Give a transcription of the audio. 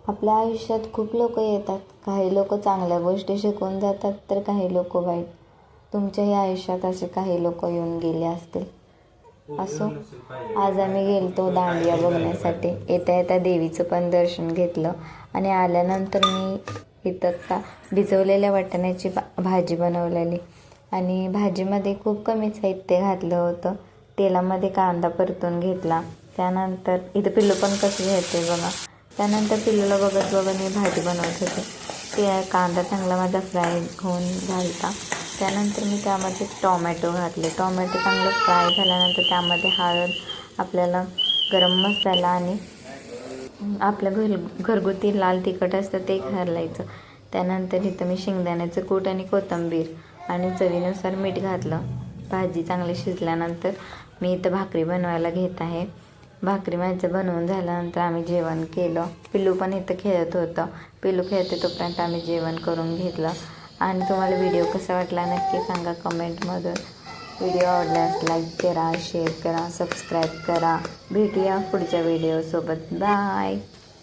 आपल्या आयुष्यात खूप लोक येतात. काही लोक चांगल्या गोष्टी शिकवून जातात, तर काही लोक वाईट. तुमच्याही आयुष्यात असे काही लोक येऊन गेले असतील. असो, आज आम्ही गेलतो दांडिया बघण्यासाठी. येता येता देवीचं पण दर्शन घेतलं आणि आल्यानंतर मी इथं भिजवलेल्या वाटाण्याची भाजी बनवलेली आणि भाजीमध्ये खूप कमी साहित्य घातलं होतं. तेलामध्ये कांदा परतून घेतला. त्यानंतर इथं पिल्लू पण कसं घेते बघा. त्यानंतर पिल्लूला बघत मी भाजी बनवत होते. ते कांदा चांगला माझा फ्राय होऊन झाला. त्यानंतर मी त्यामध्ये टोमॅटो घातले. टोमॅटो चांगलं फ्राय झाल्यानंतर त्यामध्ये हळद, आपल्याला गरम मसाला आणि आपलं घरगुती लाल तिखट असतं ते घालायचं. त्यानंतर इथं मी शेंगदाण्याचं कूट आणि कोथिंबीर आणि चवीनुसार मीठ घातलं. भाजी चांगली शिजल्यानंतर मी इथं भाकरी बनवायला घेत आहे. भाकरी माझं बनवून झाल्यानंतर आम्ही जेवण केलं. पिल्लू पण इथं खेळत होतं. पिल्लू खेळते तोपर्यंत आम्ही जेवण करून घेतलं. आणि तुम्हाला व्हिडिओ कसा वाटला नक्की सांगा कमेंटमधून. व्हिडिओ आवडल्यास लाईक करा, शेअर करा, सबस्क्राईब करा. भेटूया पुढच्या व्हिडिओसोबत. बाय.